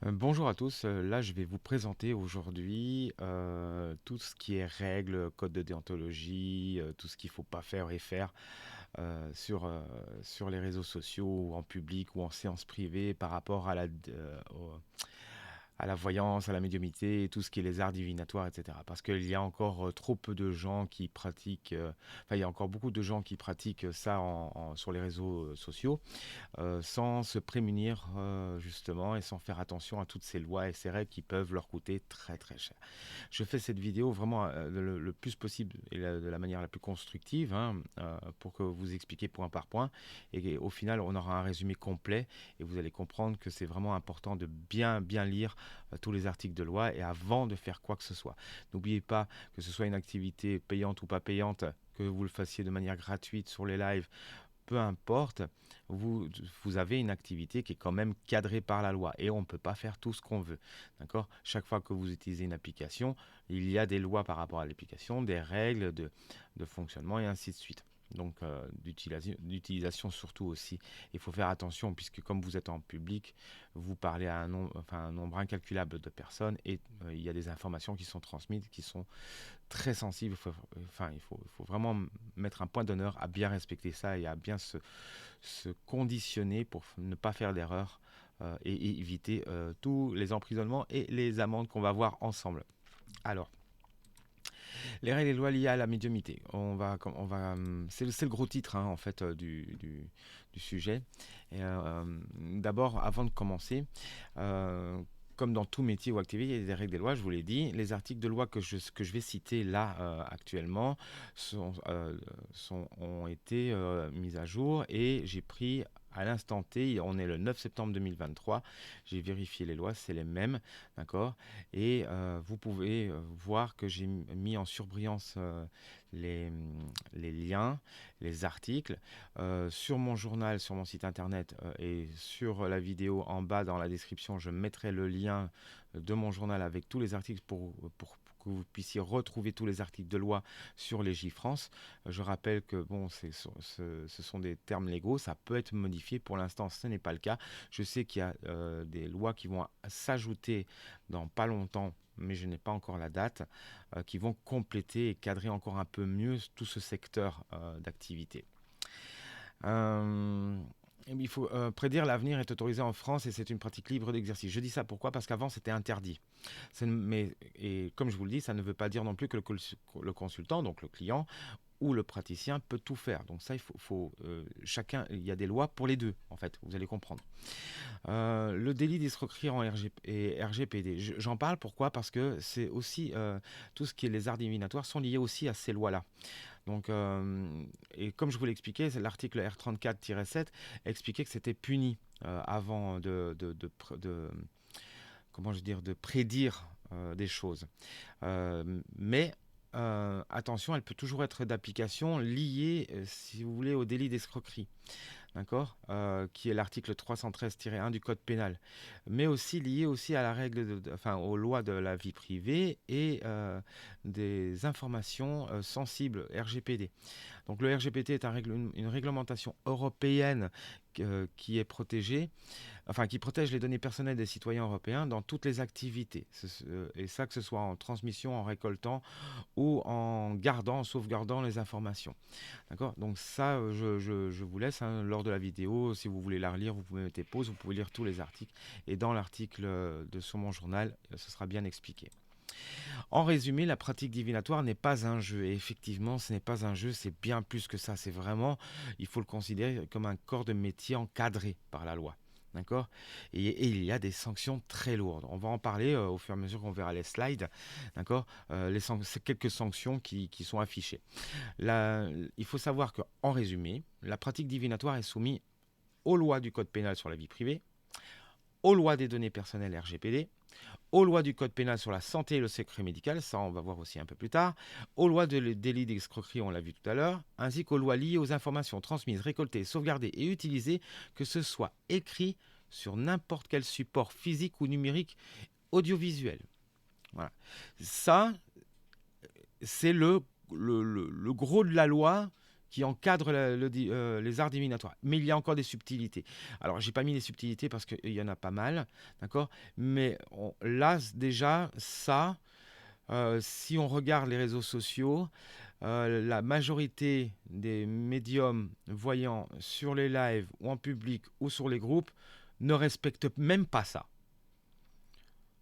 Bonjour à tous, là je vais vous présenter aujourd'hui tout ce qui est règles, code de déontologie, tout ce qu'il ne faut pas faire et faire sur les réseaux sociaux ou en public ou en séance privée par rapport à la voyance, à la médiumnité et tout ce qui est les arts divinatoires, etc. Parce qu'il y a encore trop peu de gens qui pratiquent, enfin il y a encore beaucoup de gens qui pratiquent ça sur les réseaux sociaux sans se prémunir justement et sans faire attention à toutes ces lois et ces règles qui peuvent leur coûter très très cher. Je fais cette vidéo vraiment le plus possible et de la manière la plus constructive pour que vous expliquiez point par point et au final on aura un résumé complet et vous allez comprendre que c'est vraiment important de bien lire tous les articles de loi et avant de faire quoi que ce soit. N'oubliez pas que ce soit une activité payante ou pas payante, que vous le fassiez de manière gratuite sur les lives, peu importe, vous, vous avez une activité qui est quand même cadrée par la loi et on ne peut pas faire tout ce qu'on veut. D'accord? Chaque fois que vous utilisez une application, il y a des lois par rapport à l'application, des règles de fonctionnement et ainsi de suite. Donc d'utilisation surtout aussi. Il faut faire attention puisque comme vous êtes en public, vous parlez à un nombre incalculable de personnes et il y a des informations qui sont transmises qui sont très sensible. Il faut vraiment mettre un point d'honneur à bien respecter ça et à bien se conditionner pour ne pas faire d'erreur et éviter tous les emprisonnements et les amendes qu'on va voir ensemble. Alors, les règles et lois liées à la médiumnité. C'est le gros titre en fait du sujet. D'abord, avant de commencer, euh, comme dans tout métier ou activité, il y a des règles et des lois, je vous l'ai dit. Les articles de loi que je vais citer là actuellement ont été mis à jour et j'ai pris à l'instant T, on est le 9 septembre 2023, j'ai vérifié les lois, c'est les mêmes, d'accord. Et vous pouvez voir que j'ai mis en surbrillance les, les liens, les articles. Sur mon journal, sur mon site internet et sur la vidéo en bas dans la description, je mettrai le lien de mon journal avec tous les articles pour que vous puissiez retrouver tous les articles de loi sur Légifrance. Je rappelle que bon, ce sont des termes légaux, ça peut être modifié. Pour l'instant, ce n'est pas le cas. Je sais qu'il y a des lois qui vont s'ajouter dans pas longtemps, mais je n'ai pas encore la date, qui vont compléter et cadrer encore un peu mieux tout ce secteur d'activité. Euh, il faut prédire l'avenir est autorisé en France et c'est une pratique libre d'exercice. Je dis ça pourquoi? Parce qu'avant c'était interdit. Et comme je vous le dis, ça ne veut pas dire non plus que le consultant, donc le client, ou le praticien peut tout faire. Donc ça, chacun, il y a des lois pour les deux, en fait, vous allez comprendre. Le délit d'escroquerie en RGPD. J'en parle pourquoi? Parce que c'est aussi tout ce qui est les arts divinatoires sont liés aussi à ces lois-là. Donc, et comme je vous l'expliquais, c'est l'article R34-7 expliquait que c'était puni avant comment je veux dire, de prédire des choses. Mais attention, elle peut toujours être d'application liée, si vous voulez, au délit d'escroquerie, d'accord, qui est l'article 313-1 du Code pénal, mais aussi lié aussi à la règle, enfin, aux lois de la vie privée et des informations sensibles RGPD. Donc le RGPD est une réglementation européenne qui est protégée, enfin qui protège les données personnelles des citoyens européens dans toutes les activités. Et ça, que ce soit en transmission, en récoltant ou en gardant, en sauvegardant les informations. D'accord. Donc ça, je vous laisse lors de la vidéo. Si vous voulez la relire, vous pouvez mettre pause, vous pouvez lire tous les articles. Et dans l'article sur mon journal, ce sera bien expliqué. En résumé, la pratique divinatoire n'est pas un jeu. Et effectivement, ce n'est pas un jeu, c'est bien plus que ça. C'est vraiment, il faut le considérer comme un corps de métier encadré par la loi. D'accord. Et il y a des sanctions très lourdes. On va en parler au fur et à mesure qu'on verra les slides. D'accord. C'est quelques sanctions qui sont affichées. Il faut savoir qu'en résumé, la pratique divinatoire est soumise aux lois du Code pénal sur la vie privée, aux lois des données personnelles RGPD, aux lois du Code pénal sur la santé et le secret médical, ça on va voir aussi un peu plus tard, aux lois de délit d'escroquerie, on l'a vu tout à l'heure, ainsi qu'aux lois liées aux informations transmises, récoltées, sauvegardées et utilisées, que ce soit écrit sur n'importe quel support physique ou numérique audiovisuel. Voilà. Ça, c'est le gros de la loi qui encadre les arts divinatoires. Mais il y a encore des subtilités. Alors, j'ai pas mis les subtilités parce qu'il y en a pas mal, d'accord? Mais là, déjà, ça, si on regarde les réseaux sociaux, la majorité des médiums voyants sur les lives ou en public ou sur les groupes ne respectent même pas ça.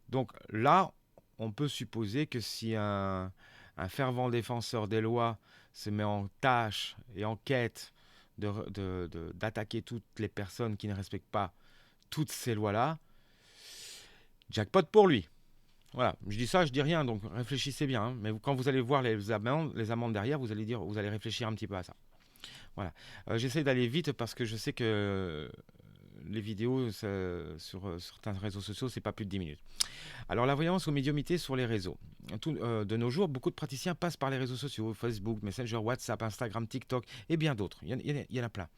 Donc là, on peut supposer que si un fervent défenseur des lois se met en tâche et en quête d'attaquer toutes les personnes qui ne respectent pas toutes ces lois-là, jackpot pour lui. Voilà, je dis ça, je dis rien, donc réfléchissez bien. Hein. Mais quand vous allez voir les amendes derrière, vous allez réfléchir un petit peu à ça. Voilà. J'essaie d'aller vite parce que je sais que les vidéos sur certains réseaux sociaux, c'est pas plus de 10 minutes. Alors la voyance ou médiumnité sur les réseaux. De nos jours, beaucoup de praticiens passent par les réseaux sociaux, Facebook, Messenger, WhatsApp, Instagram, TikTok et bien d'autres. Il y en a plein.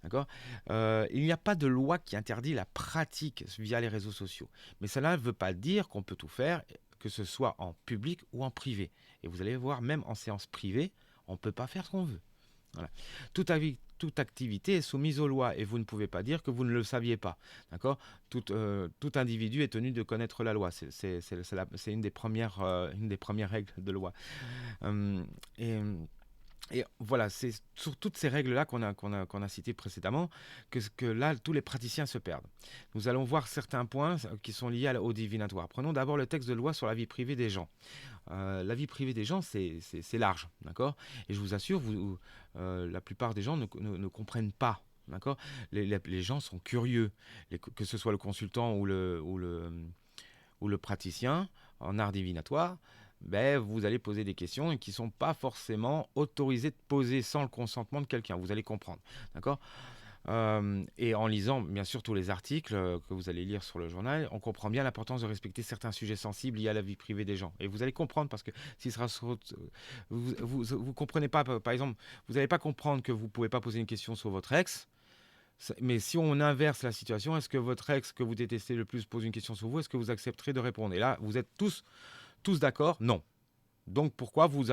D'accord. Il n'y a pas de loi qui interdit la pratique via les réseaux sociaux. Mais cela ne veut pas dire qu'on peut tout faire, que ce soit en public ou en privé. Et vous allez voir, même en séance privée, on ne peut pas faire ce qu'on veut. Voilà. Toute activité est soumise aux lois et vous ne pouvez pas dire que vous ne le saviez pas. D'accord. Tout individu est tenu de connaître la loi. C'est une des premières règles de loi. Euh, et, et voilà, c'est sur toutes ces règles-là qu'on a citées précédemment que là, tous les praticiens se perdent. Nous allons voir certains points qui sont liés au divinatoire. Prenons d'abord le texte de loi sur la vie privée des gens. La vie privée des gens, c'est large, d'accord. Et je vous assure, la plupart des gens ne comprennent pas, d'accord. Les gens sont curieux, que ce soit le consultant ou le praticien en art divinatoire. Ben, vous allez poser des questions qui ne sont pas forcément autorisées de poser sans le consentement de quelqu'un. Vous allez comprendre, d'accord. Et en lisant, bien sûr, tous les articles que vous allez lire sur le journal, on comprend bien l'importance de respecter certains sujets sensibles liés à la vie privée des gens. Et vous allez comprendre parce que s'il sera vous comprenez pas, par exemple, vous n'allez pas comprendre que vous ne pouvez pas poser une question sur votre ex. Mais si on inverse la situation, est-ce que votre ex que vous détestez le plus pose une question sur vous, est-ce que vous accepterez de répondre? Et là, vous êtes tous d'accord? Non. Donc pourquoi vous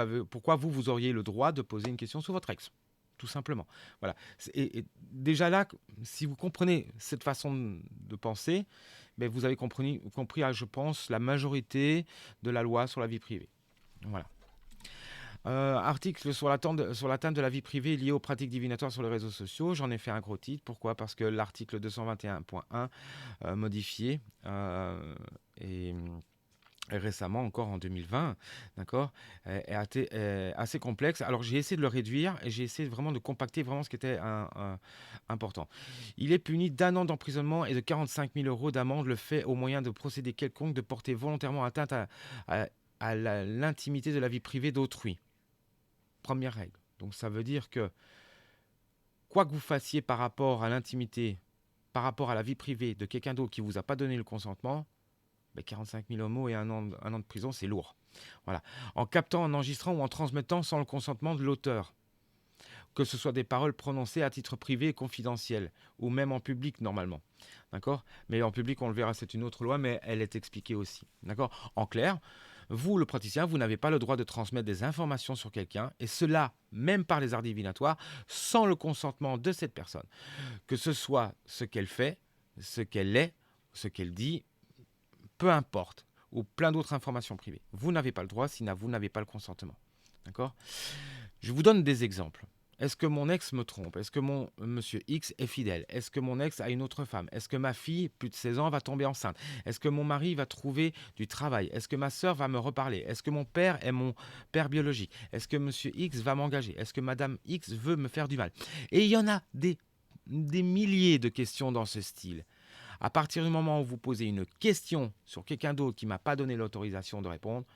auriez le droit de poser une question sur votre ex? Tout simplement. Voilà. Et déjà là, si vous comprenez cette façon de penser, ben vous avez compris, je pense, la majorité de la loi sur la vie privée. Voilà. Article sur l'atteinte de la vie privée liée aux pratiques divinatoires sur les réseaux sociaux. J'en ai fait un gros titre. Pourquoi? Parce que l'article 221.1 modifié et récemment, encore en 2020, d'accord, est assez complexe. Alors j'ai essayé de le réduire et j'ai essayé vraiment de compacter vraiment ce qui était important. Il est puni d'1 an d'emprisonnement et de 45 000 € d'amende le fait au moyen de procédés quelconques de porter volontairement atteinte à l'intimité de la vie privée d'autrui. Première règle. Donc ça veut dire que quoi que vous fassiez par rapport à l'intimité, par rapport à la vie privée de quelqu'un d'autre qui ne vous a pas donné le consentement, 45 000 homos et un an de prison, c'est lourd. Voilà. En captant, en enregistrant ou en transmettant sans le consentement de l'auteur, que ce soit des paroles prononcées à titre privé et confidentiel, ou même en public normalement. D'accord. Mais en public, on le verra, c'est une autre loi, mais elle est expliquée aussi. D'accord. En clair, vous, le praticien, vous n'avez pas le droit de transmettre des informations sur quelqu'un, et cela, même par les arts divinatoires, sans le consentement de cette personne. Que ce soit ce qu'elle fait, ce qu'elle est, ce qu'elle dit, peu importe, ou plein d'autres informations privées. Vous n'avez pas le droit si vous n'avez pas le consentement. D'accord. Je vous donne des exemples. Est-ce que mon ex me trompe? Est-ce que mon monsieur X est fidèle? Est-ce que mon ex a une autre femme? Est-ce que ma fille, plus de 16 ans, va tomber enceinte? Est-ce que mon mari va trouver du travail? Est-ce que ma sœur va me reparler? Est-ce que mon père est mon père biologique? Est-ce que monsieur X va m'engager? Est-ce que madame X veut me faire du mal? Et il y en a des milliers de questions dans ce style. À partir du moment où vous posez une question sur quelqu'un d'autre qui ne m'a pas donné l'autorisation de répondre,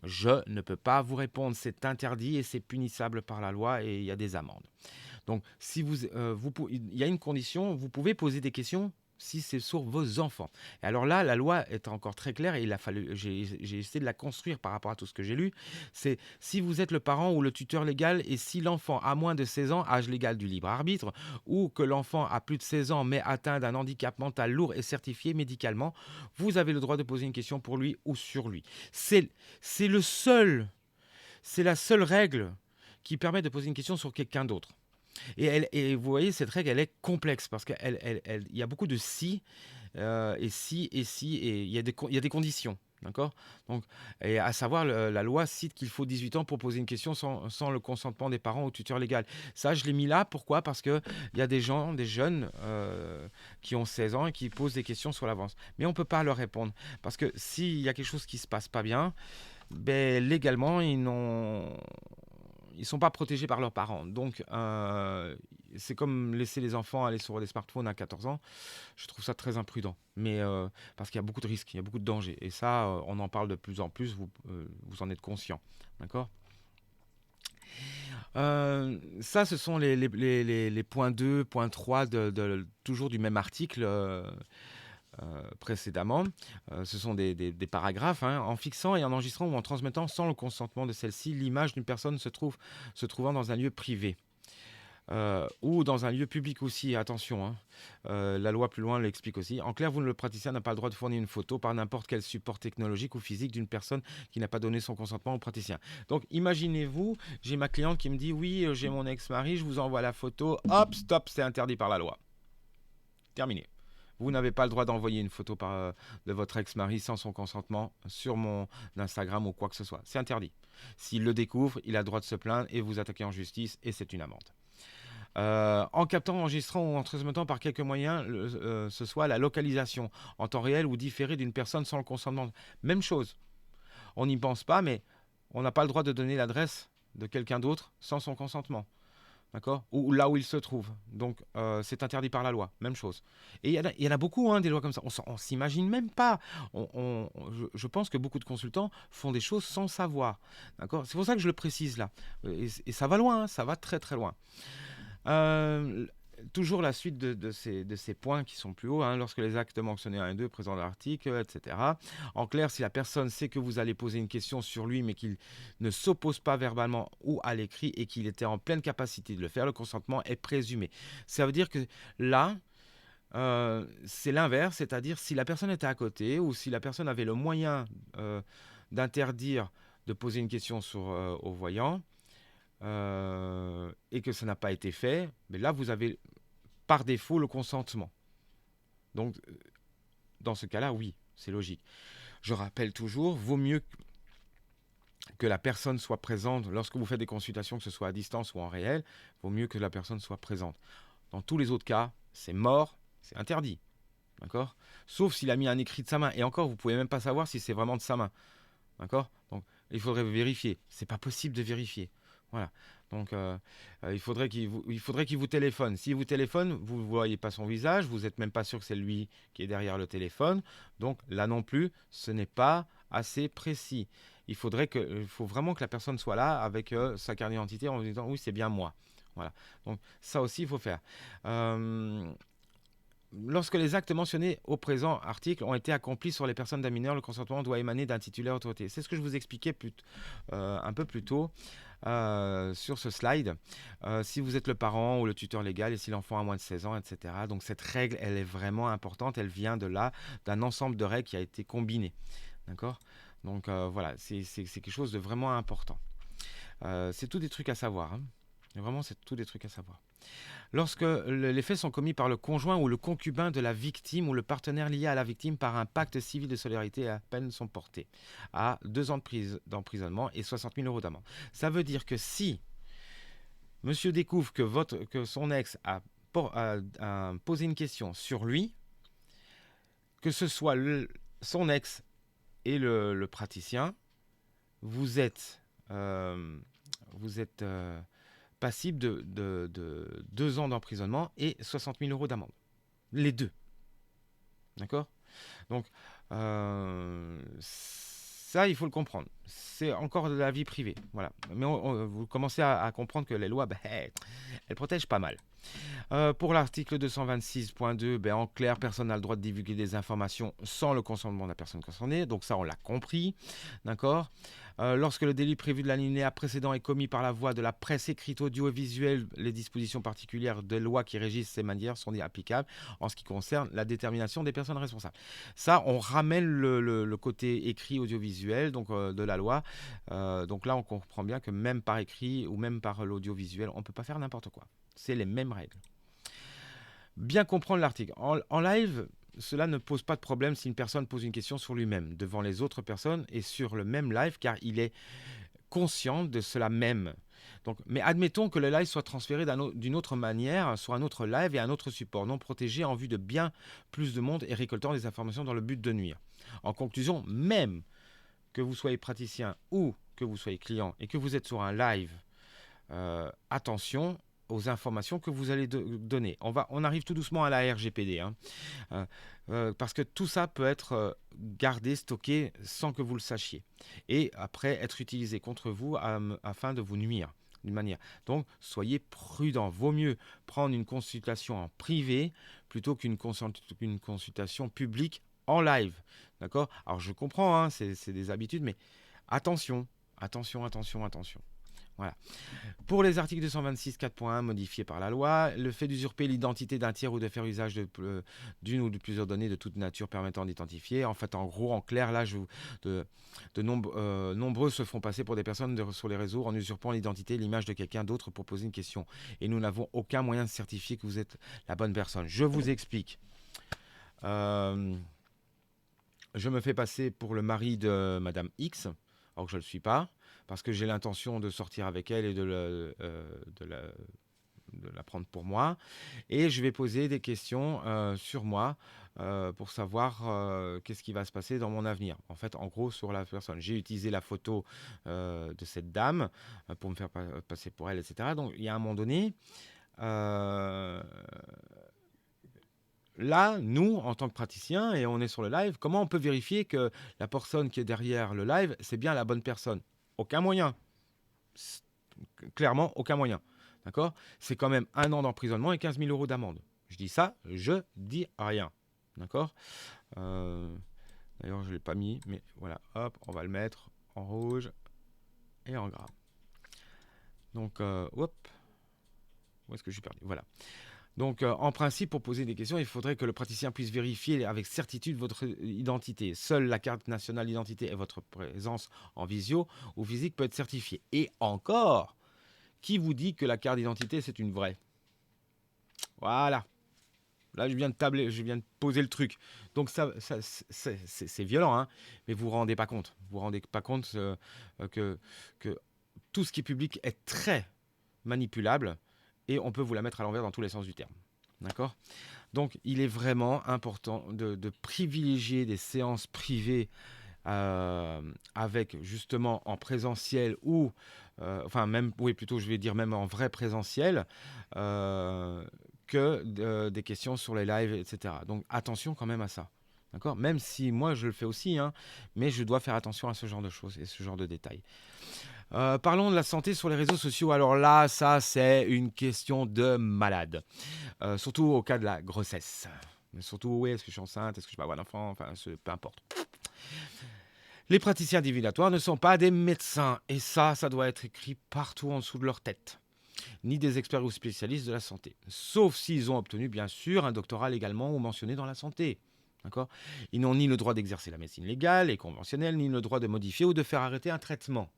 je ne peux pas vous répondre, c'est interdit et c'est punissable par la loi et il y a des amendes. Donc, si il y a une condition, vous pouvez poser des questions si c'est sur vos enfants. Et alors là, la loi est encore très claire et j'ai essayé de la construire par rapport à tout ce que j'ai lu. C'est si vous êtes le parent ou le tuteur légal et si l'enfant a moins de 16 ans, âge légal du libre arbitre, ou que l'enfant a plus de 16 ans mais atteint d'un handicap mental lourd et certifié médicalement, vous avez le droit de poser une question pour lui ou sur lui. C'est la seule règle qui permet de poser une question sur quelqu'un d'autre. Et vous voyez, cette règle, elle est complexe parce qu'il y a beaucoup de si, et il y a des conditions. D'accord. Donc, et à savoir, la loi cite qu'il faut 18 ans pour poser une question sans le consentement des parents ou tuteur légal. Ça, je l'ai mis là. Pourquoi? Parce qu'il y a des gens, des jeunes qui ont 16 ans et qui posent des questions sur l'avance. Mais on ne peut pas leur répondre. Parce que s'il y a quelque chose qui ne se passe pas bien, ben, légalement, ils sont pas protégés par leurs parents. Donc, c'est comme laisser les enfants aller sur des smartphones à 14 ans. Je trouve ça très imprudent. Mais parce qu'il y a beaucoup de risques, il y a beaucoup de dangers. Et ça, on en parle de plus en plus, vous en êtes conscient. D'accord. Ça, ce sont les points 2, points 3 toujours du même article. Précédemment. Ce sont des paragraphes, hein. En fixant et en enregistrant ou en transmettant sans le consentement de celle-ci l'image d'une personne se trouvant dans un lieu privé. Ou dans un lieu public aussi, attention, hein. La loi plus loin l'explique aussi. En clair, le praticien n'a pas le droit de fournir une photo par n'importe quel support technologique ou physique d'une personne qui n'a pas donné son consentement au praticien. Donc imaginez-vous, j'ai ma cliente qui me dit oui, j'ai mon ex-mari, je vous envoie la photo, hop, stop, c'est interdit par la loi. Terminé. Vous n'avez pas le droit d'envoyer une photo de votre ex-mari sans son consentement sur mon Instagram ou quoi que ce soit. C'est interdit. S'il le découvre, il a le droit de se plaindre et vous attaquer en justice et c'est une amende. En captant, enregistrant ou en transmettant par quelques moyens, ce soit la localisation en temps réel ou différé d'une personne sans le consentement. Même chose. On n'y pense pas, mais on n'a pas le droit de donner l'adresse de quelqu'un d'autre sans son consentement. D'accord. Ou là où il se trouve. Donc, c'est interdit par la loi. Même chose. Et il y en a beaucoup, hein, des lois comme ça. On s'imagine même pas. Je pense que beaucoup de consultants font des choses sans savoir. D'accord. C'est pour ça que je le précise là. Et ça va loin, hein, ça va très très loin. Euh, Toujours la suite de ces points qui sont plus hauts, hein, lorsque les actes mentionnés 1 et 2 présentent l'article, etc. En clair, si la personne sait que vous allez poser une question sur lui, mais qu'il ne s'oppose pas verbalement ou à l'écrit et qu'il était en pleine capacité de le faire, le consentement est présumé. Ça veut dire que là, c'est l'inverse, c'est-à-dire si la personne était à côté ou si la personne avait le moyen d'interdire de poser une question au voyant, et que ça n'a pas été fait, mais là, vous avez par défaut le consentement. Donc, dans ce cas-là, oui, c'est logique. Je rappelle toujours, vaut mieux que la personne soit présente lorsque vous faites des consultations, que ce soit à distance ou en réel, vaut mieux que la personne soit présente. Dans tous les autres cas, c'est mort, c'est interdit. D'accord. Sauf s'il a mis un écrit de sa main. Et encore, vous ne pouvez même pas savoir si c'est vraiment de sa main. D'accord. Donc, il faudrait vérifier. C'est pas possible de vérifier. Voilà. Donc, il faudrait qu'il vous téléphone. S'il vous téléphone, vous ne voyez pas son visage, vous n'êtes même pas sûr que c'est lui qui est derrière le téléphone. Donc, là non plus, ce n'est pas assez précis. Il faut vraiment que la personne soit là avec sa carte d'identité en vous disant oui, c'est bien moi. Voilà. Donc, ça aussi, il faut faire. Lorsque les actes mentionnés au présent article ont été accomplis sur les personnes d'un mineur, le consentement doit émaner d'un titulaire autorité. C'est ce que je vous expliquais un peu plus tôt sur ce slide. Si vous êtes le parent ou le tuteur légal et si l'enfant a moins de 16 ans, etc. Donc cette règle, elle est vraiment importante. Elle vient d'un ensemble de règles qui a été combiné. D'accord. Donc voilà, c'est quelque chose de vraiment important. C'est tout des trucs à savoir, hein. Vraiment, c'est tout des trucs à savoir. Lorsque les faits sont commis par le conjoint ou le concubin de la victime ou le partenaire lié à la victime par un pacte civil de solidarité, la peine sont portées à 2 ans d'emprisonnement et 60 000 euros d'amende. Ça veut dire que si monsieur découvre que son ex a posé une question sur lui, que ce soit son ex et le praticien, vous êtes passible de 2 ans d'emprisonnement et 60 000 euros d'amende. Les deux. D'accord. Donc, ça, il faut le comprendre. C'est encore de la vie privée. Voilà. Mais vous commencez à comprendre que les lois, elles protègent pas mal. Pour l'article 226.2, ben, en clair, personne n'a le droit de divulguer des informations sans le consentement de la personne concernée. Donc ça, on l'a compris. D'accord. Lorsque le délit prévu de l'alinéa précédent est commis par la voie de la presse écrite, audiovisuelle, les dispositions particulières des lois qui régissent ces manières sont applicables en ce qui concerne la détermination des personnes responsables. Ça, on ramène le côté écrit audiovisuel donc, de la loi. Donc là, on comprend bien que même par écrit ou même par l'audiovisuel, on ne peut pas faire n'importe quoi. C'est les mêmes règles. Bien comprendre l'article. En live, cela ne pose pas de problème si une personne pose une question sur lui-même, devant les autres personnes et sur le même live, car il est conscient de cela même. Donc, mais admettons que le live soit transféré d'une autre manière sur un autre live et un autre support non protégé en vue de bien plus de monde et récoltant des informations dans le but de nuire. En conclusion, même que vous soyez praticien ou que vous soyez client et que vous êtes sur un live, attention aux informations que vous allez donner. On arrive tout doucement à la RGPD, hein, parce que tout ça peut être gardé, stocké sans que vous le sachiez, et après être utilisé contre vous afin de vous nuire d'une manière. Donc, soyez prudents. Vaut mieux prendre une consultation en privé plutôt qu'une consultation publique en live. D'accord ? Alors, je comprends, hein, c'est des habitudes, mais attention, attention, attention, attention. Voilà. Pour les articles 226 4.1 modifiés par la loi, le fait d'usurper l'identité d'un tiers ou de faire usage d'une ou de plusieurs données de toute nature permettant d'identifier. En fait, en gros, en clair, là, nombreux se font passer pour des personnes sur les réseaux en usurpant l'identité et l'image de quelqu'un d'autre pour poser une question. Et nous n'avons aucun moyen de certifier que vous êtes la bonne personne. Je vous explique. Je me fais passer pour le mari de Madame X, alors que je ne le suis pas, parce que j'ai l'intention de sortir avec elle et de la prendre pour moi. Et je vais poser des questions sur moi pour savoir qu'est-ce qui va se passer dans mon avenir. En fait, en gros, sur la personne. J'ai utilisé la photo de cette dame pour me faire passer pour elle, etc. Donc, il y a un moment donné... Là, nous, en tant que praticiens, et on est sur le live, comment on peut vérifier que la personne qui est derrière le live, c'est bien la bonne personne? Aucun moyen. Clairement, aucun moyen. D'accord? C'est quand même 1 an d'emprisonnement et 15 000 € d'amende. Je dis ça, je dis rien. D'accord? D'ailleurs, je ne l'ai pas mis, mais voilà, hop, on va le mettre en rouge et en gras. Donc, hop, où est-ce que je suis perdu? Voilà. Donc, en principe, pour poser des questions, il faudrait que le praticien puisse vérifier avec certitude votre identité. Seule la carte nationale d'identité et votre présence en visio ou physique peut être certifiée. Et encore, qui vous dit que la carte d'identité, c'est une vraie? Voilà. Là, je viens de poser le truc. Donc, c'est violent, hein, mais vous ne vous rendez pas compte. Vous ne vous rendez pas compte que tout ce qui est public est très manipulable. Et on peut vous la mettre à l'envers dans tous les sens du terme. D'accord? Donc, il est vraiment important de privilégier des séances privées avec justement en présentiel ou, enfin même, oui plutôt je vais dire même en vrai présentiel, que des questions sur les lives, etc. Donc, attention quand même à ça. D'accord? Même si moi je le fais aussi, hein, mais je dois faire attention à ce genre de choses et ce genre de détails. Parlons de la santé sur les réseaux sociaux. Alors là, ça, c'est une question de malade. Surtout au cas de la grossesse. Mais surtout, oui, est-ce que je suis enceinte? Est-ce que je vais avoir un enfant? Enfin, peu importe. Les praticiens divinatoires ne sont pas des médecins. Et ça doit être écrit partout en dessous de leur tête. Ni des experts ou spécialistes de la santé. Sauf s'ils ont obtenu, bien sûr, un doctorat légalement ou mentionné dans la santé. D'accord? Ils n'ont ni le droit d'exercer la médecine légale et conventionnelle, ni le droit de modifier ou de faire arrêter un traitement.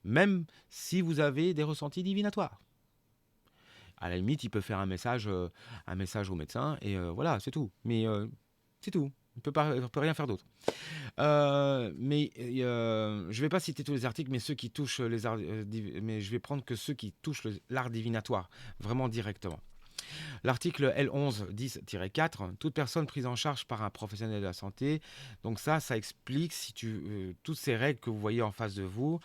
Même si vous avez des ressentis divinatoires. À la limite, il peut faire un message au médecin et voilà, c'est tout. Mais c'est tout. On ne peut rien faire d'autre. Je ne vais pas citer tous les articles, mais ceux qui touchent les arts, mais je vais prendre que ceux qui touchent l'art divinatoire, vraiment directement. L'article L11-10-4, toute personne prise en charge par un professionnel de la santé. Donc ça explique toutes ces règles que vous voyez en face de vous,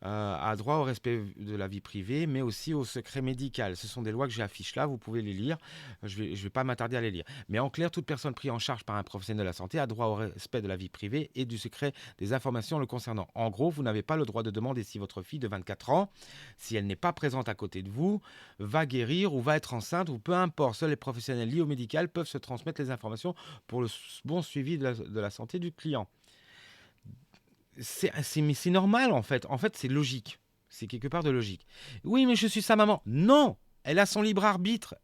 a droit au respect de la vie privée, mais aussi au secret médical. Ce sont des lois que j'affiche là, vous pouvez les lire. Je vais pas m'attarder à les lire. Mais en clair, toute personne prise en charge par un professionnel de la santé a droit au respect de la vie privée et du secret des informations le concernant. En gros, vous n'avez pas le droit de demander si votre fille de 24 ans, si elle n'est pas présente à côté de vous, va guérir ou va être enceinte, ou peu importe. Seuls les professionnels liés au médical peuvent se transmettre les informations pour le bon suivi de la santé du client. Mais c'est normal en fait. En fait, c'est logique. C'est quelque part de logique. Oui, mais je suis sa maman. Non, elle a son libre arbitre.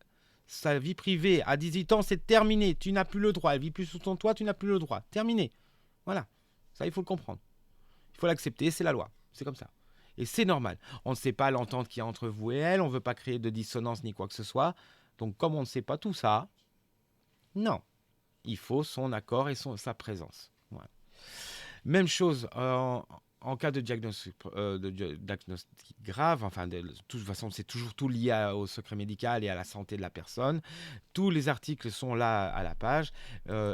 Sa vie privée à 18 ans, c'est terminé. Tu n'as plus le droit. Elle vit plus sous ton toit, tu n'as plus le droit. Terminé. Voilà. Ça, il faut le comprendre. Il faut l'accepter, c'est la loi. C'est comme ça. Et c'est normal. On ne sait pas l'entente qu'il y a entre vous et elle. On ne veut pas créer de dissonance ni quoi que ce soit. Donc, comme on ne sait pas tout ça, non. Il faut son accord et sa présence. Voilà. Même chose en cas de diagnostic grave. Enfin, de toute façon, c'est toujours tout lié au secret médical et à la santé de la personne. Tous les articles sont là à la page,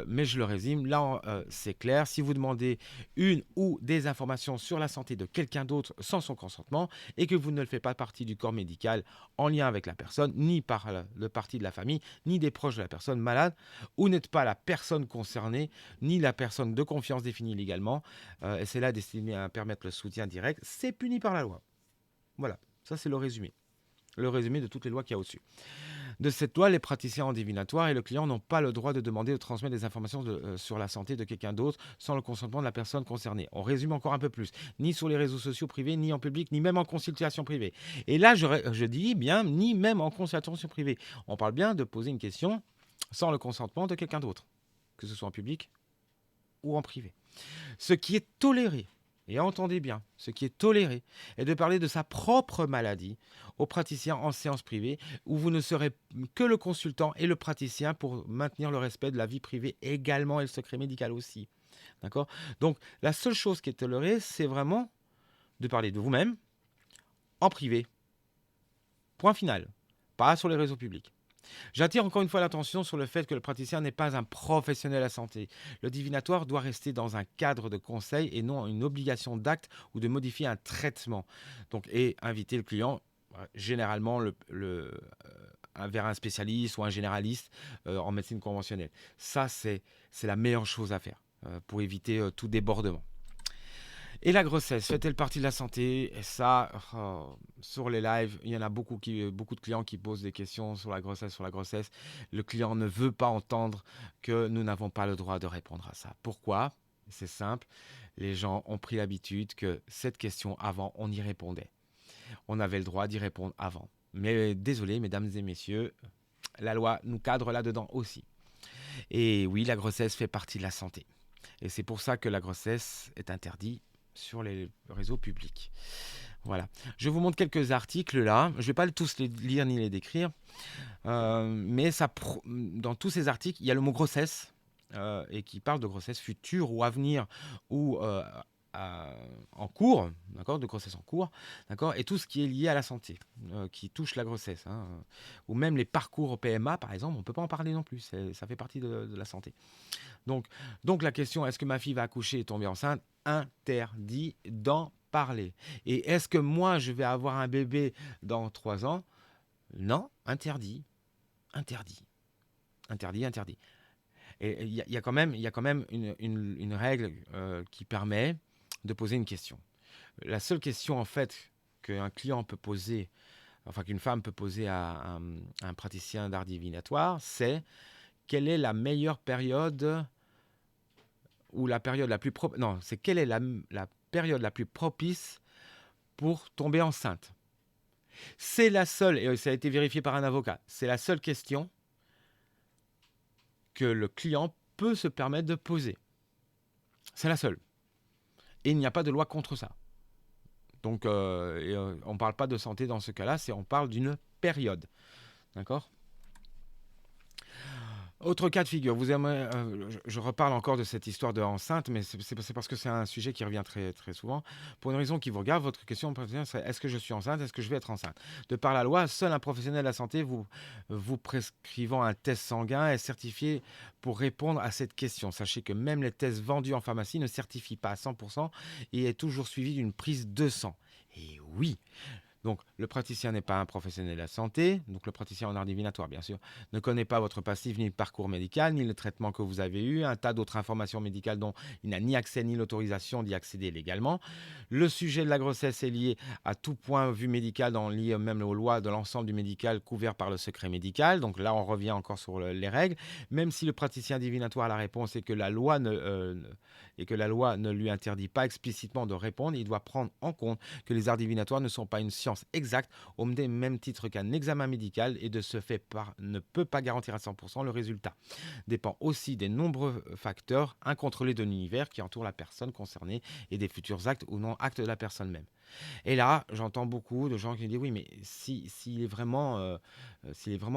mais je le résume. Là, c'est clair. Si vous demandez une ou des informations sur la santé de quelqu'un d'autre sans son consentement et que vous ne le faites pas partie du corps médical en lien avec la personne, ni par le parti de la famille, ni des proches de la personne malade, ou n'êtes pas la personne concernée, ni la personne de confiance définie légalement, et c'est là destiné à permettre le soutien direct, c'est puni par la loi. Voilà, ça c'est le résumé. Le résumé de toutes les lois qu'il y a au-dessus. De cette loi, les praticiens en divinatoire et le client n'ont pas le droit de demander ou de transmettre des informations sur la santé de quelqu'un d'autre sans le consentement de la personne concernée. On résume encore un peu plus. Ni sur les réseaux sociaux privés, ni en public, ni même en consultation privée. Et là, je dis bien, ni même en consultation privée. On parle bien de poser une question sans le consentement de quelqu'un d'autre, que ce soit en public ou en privé. Ce qui est toléré, et entendez bien, ce qui est toléré est de parler de sa propre maladie au praticien en séance privée, où vous ne serez que le consultant et le praticien pour maintenir le respect de la vie privée également et le secret médical aussi. D'accord ? Donc, la seule chose qui est tolérée, c'est vraiment de parler de vous-même en privé. Point final. Pas sur les réseaux publics. J'attire encore une fois l'attention sur le fait que le praticien n'est pas un professionnel de la santé. Le divinatoire doit rester dans un cadre de conseil et non une obligation d'acte ou de modifier un traitement. Donc, et inviter le client, généralement, vers un spécialiste ou un généraliste en médecine conventionnelle. Ça, c'est la meilleure chose à faire pour éviter tout débordement. Et la grossesse, fait-elle partie de la santé? Et ça, sur les lives, il y en a beaucoup de clients qui posent des questions sur la grossesse. Le client ne veut pas entendre que nous n'avons pas le droit de répondre à ça. Pourquoi? C'est simple. Les gens ont pris l'habitude que cette question, avant, on y répondait. On avait le droit d'y répondre avant. Mais désolé, mesdames et messieurs, la loi nous cadre là-dedans aussi. Et oui, la grossesse fait partie de la santé. Et c'est pour ça que la grossesse est interdite sur les réseaux publics. Voilà. Je vous montre quelques articles là. Je ne vais pas tous les lire ni les décrire. Mais dans tous ces articles, il y a le mot grossesse et qui parle de grossesse future ou à venir ou en cours, d'accord, de grossesse en cours, d'accord, et tout ce qui est lié à la santé, qui touche la grossesse, ou même les parcours au PMA, par exemple, on ne peut pas en parler non plus, ça fait partie de la santé. Donc la question, est-ce que ma fille va accoucher et tomber enceinte? Interdit d'en parler. Et est-ce que moi, je vais avoir un bébé dans 3 ans? Non, interdit. Interdit. Interdit, interdit. Et il y a quand même une règle qui permet de poser une question. La seule question, en fait, qu'un client peut poser, enfin qu'une femme peut poser à un praticien d'art divinatoire, c'est quelle est la meilleure période ou la période la plus quelle est la période la plus propice pour tomber enceinte. C'est la seule, et ça a été vérifié par un avocat, c'est la seule question que le client peut se permettre de poser. C'est la seule. Et il n'y a pas de loi contre ça. Donc, on ne parle pas de santé dans ce cas-là, on parle d'une période. D'accord ? Autre cas de figure, vous aimez, je reparle encore de cette histoire de enceinte, mais c'est parce que c'est un sujet qui revient très, très souvent. Pour une raison qui vous regarde, votre question première, c'est: «Est-ce que je suis enceinte? Est-ce que je vais être enceinte?» De par la loi, seul un professionnel de la santé vous prescrivant un test sanguin est certifié pour répondre à cette question. Sachez que même les tests vendus en pharmacie ne certifient pas à 100 et est toujours suivi d'une prise de sang. Et oui! Donc, le praticien n'est pas un professionnel de la santé, donc le praticien en art divinatoire, bien sûr, ne connaît pas votre passif, ni le parcours médical, ni le traitement que vous avez eu, un tas d'autres informations médicales dont il n'a ni accès ni l'autorisation d'y accéder légalement. Le sujet de la grossesse est lié à tout point de vue médical, lié même aux lois de l'ensemble du médical couvert par le secret médical. Donc là, on revient encore sur les règles. Même si le praticien divinatoire a la réponse et que la loi ne lui interdit pas explicitement de répondre, il doit prendre en compte que les arts divinatoires ne sont pas une science exacte au même titre qu'un examen médical et de ce fait ne peut pas garantir à 100% le résultat. Dépend aussi des nombreux facteurs incontrôlés de l'univers qui entourent la personne concernée et des futurs actes ou non actes de la personne même. Et là, j'entends beaucoup de gens qui me disent: «Oui, mais s'il est vraiment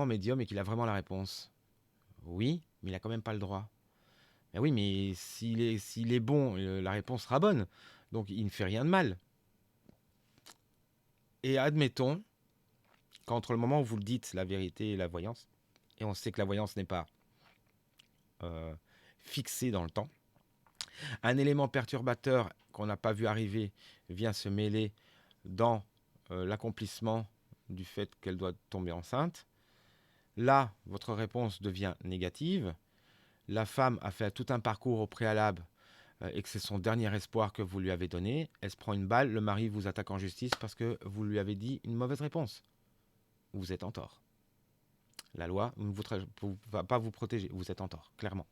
médium et qu'il a vraiment la réponse.» Oui, mais il a quand même pas le droit. Mais oui, mais s'il est bon, la réponse sera bonne. Donc il ne fait rien de mal. Et admettons qu'entre le moment où vous le dites, la vérité et la voyance, et on sait que la voyance n'est pas euh, fixée dans le temps, un élément perturbateur qu'on n'a pas vu arriver vient se mêler dans l'accomplissement du fait qu'elle doit tomber enceinte. Là, votre réponse devient négative. La femme a fait tout un parcours au préalable et que c'est son dernier espoir que vous lui avez donné. Elle se prend une balle, le mari vous attaque en justice parce que vous lui avez dit une mauvaise réponse. Vous êtes en tort. La loi ne va pas vous protéger. Vous êtes en tort, clairement.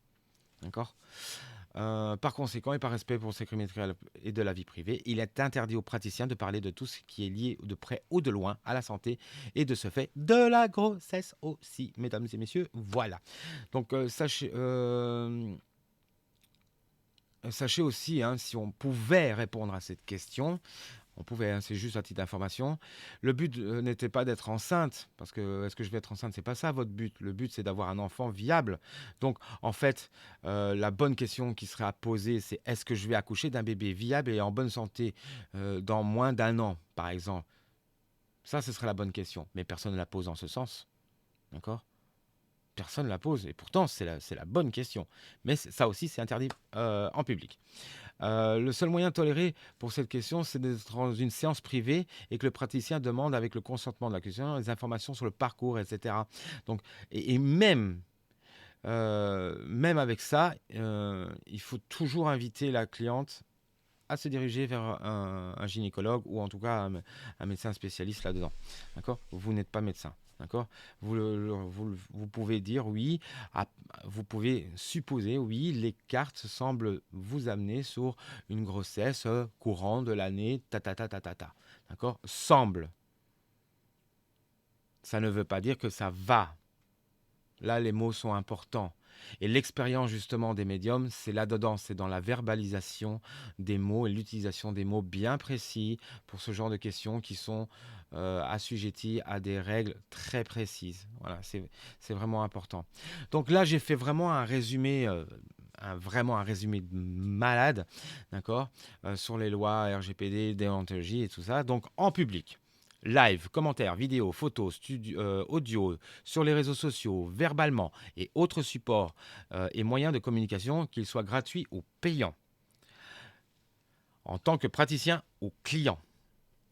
D'accord. Par conséquent, et par respect pour le secret médical et de la vie privée, il est interdit aux praticiens de parler de tout ce qui est lié de près ou de loin à la santé et de ce fait de la grossesse aussi, mesdames et messieurs. Voilà. Donc, sachez aussi, hein, si on pouvait répondre à cette question, on pouvait, hein, c'est juste à titre d'information. Le but n'était pas d'être enceinte, parce que est-ce que je vais être enceinte? C'est pas ça votre but. Le but, c'est d'avoir un enfant viable. Donc, en fait, la bonne question qui serait à poser, c'est: est-ce que je vais accoucher d'un bébé viable et en bonne santé dans moins d'un an, par exemple? Ça, ce serait la bonne question. Mais personne ne la pose en ce sens. D'accord? Personne ne la pose. Et pourtant, c'est la bonne question. Mais ça aussi, c'est interdit en public. Le seul moyen toléré pour cette question, c'est d'être dans une séance privée et que le praticien demande, avec le consentement de la question, les informations sur le parcours, etc. Donc, et même avec ça, il faut toujours inviter la cliente à se diriger vers un gynécologue ou en tout cas un médecin spécialiste là-dedans. D'accord? Vous n'êtes pas médecin. D'accord? Vous pouvez dire oui, vous pouvez supposer oui, les cartes semblent vous amener sur une grossesse courant de l'année, ta ta ta ta ta ta. D'accord? Semble. Ça ne veut pas dire que ça va. Là, les mots sont importants. Et l'expérience justement des médiums, c'est là-dedans, c'est dans la verbalisation des mots et l'utilisation des mots bien précis pour ce genre de questions qui sont assujetties à des règles très précises. Voilà, c'est vraiment important. Donc là, j'ai fait vraiment un résumé. Vraiment un résumé de malade, d'accord, sur les lois RGPD, déontologie et tout ça. Donc en public, live, commentaires, vidéos, photos, audio, sur les réseaux sociaux, verbalement et autres supports et moyens de communication, qu'ils soient gratuits ou payants. En tant que praticien ou client,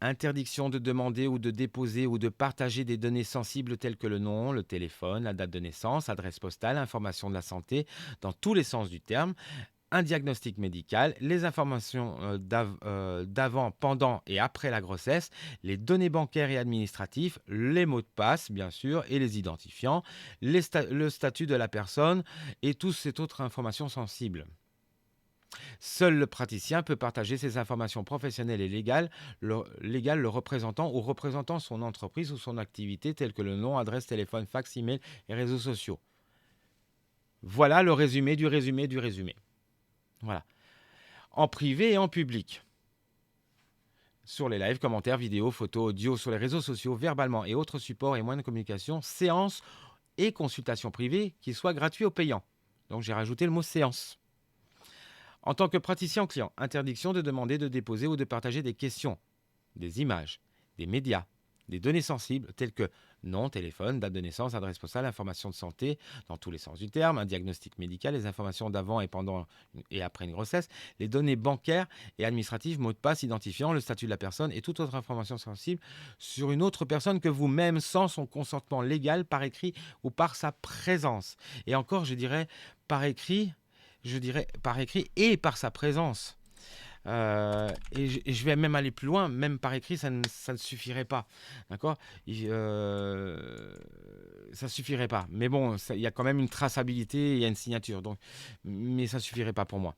interdiction de demander ou de déposer ou de partager des données sensibles telles que le nom, le téléphone, la date de naissance, adresse postale, information de la santé, dans tous les sens du terme, un diagnostic médical, les informations d'avant, pendant et après la grossesse, les données bancaires et administratives, les mots de passe bien sûr et les identifiants, le statut de la personne et toutes ces autres informations sensibles. Seul le praticien peut partager ces informations professionnelles et légales, le représentant ou représentant son entreprise ou son activité telles que le nom, adresse, téléphone, fax, email et réseaux sociaux. Voilà le résumé du résumé du résumé. Voilà. En privé et en public. Sur les lives, commentaires, vidéos, photos, audio, sur les réseaux sociaux, verbalement et autres supports et moyens de communication, séance et consultation privée, qu'ils soient gratuits ou payants. Donc j'ai rajouté le mot séance. En tant que praticien ou client, interdiction de demander, de déposer ou de partager des questions, des images, des médias, des données sensibles telles que nom, téléphone, date de naissance, adresse postale, informations de santé dans tous les sens du terme, un diagnostic médical, les informations d'avant et pendant et après une grossesse, les données bancaires et administratives, mots de passe, identifiant, le statut de la personne et toute autre information sensible sur une autre personne que vous-même sans son consentement légal par écrit ou par sa présence. Et encore, je dirais par écrit et par sa présence. Et je vais même aller plus loin, même par écrit, ça ne suffirait pas. D'accord. Ça ne suffirait pas. Mais bon, il y a quand même une traçabilité, il y a une signature. Donc, mais ça ne suffirait pas pour moi.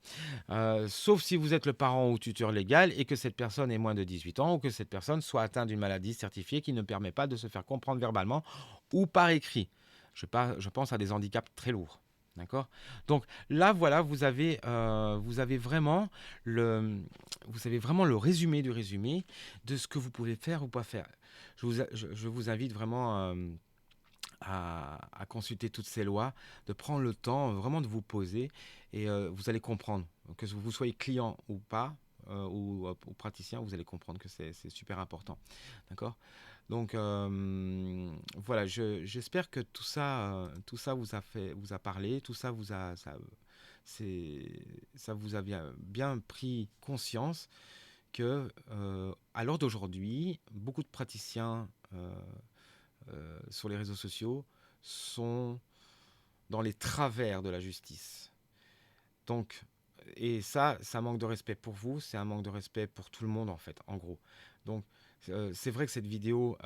Sauf si vous êtes le parent ou tuteur légal et que cette personne ait moins de 18 ans ou que cette personne soit atteinte d'une maladie certifiée qui ne permet pas de se faire comprendre verbalement ou par écrit. Je pense à des handicaps très lourds. D'accord. Donc là, voilà, vous avez vraiment le résumé du résumé de ce que vous pouvez faire ou pas faire. Je vous invite vraiment à consulter toutes ces lois, de prendre le temps vraiment de vous poser et vous allez comprendre, que vous soyez client ou pas, ou praticien, vous allez comprendre que c'est super important. D'accord. Donc voilà, j'espère que tout ça vous a parlé, tout ça ça vous a bien pris conscience que à l'heure d'aujourd'hui, beaucoup de praticiens sur les réseaux sociaux sont dans les travers de la justice. Donc, et ça manque de respect pour vous, c'est un manque de respect pour tout le monde en fait, en gros. Donc, c'est vrai que cette vidéo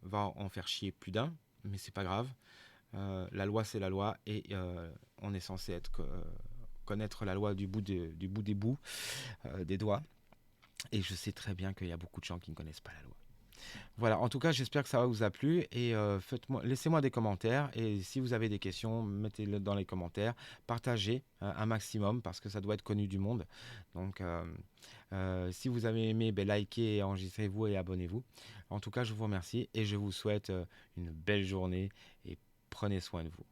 va en faire chier plus d'un, mais c'est pas grave. La loi, c'est la loi, et on est censé connaître la loi du bout des bouts, des doigts. Et je sais très bien qu'il y a beaucoup de gens qui ne connaissent pas la loi. Voilà, en tout cas, j'espère que ça vous a plu et laissez-moi des commentaires et si vous avez des questions, mettez-le dans les commentaires, partagez un maximum parce que ça doit être connu du monde. Donc, si vous avez aimé, ben, likez, enregistrez-vous et abonnez-vous. En tout cas, je vous remercie et je vous souhaite une belle journée et prenez soin de vous.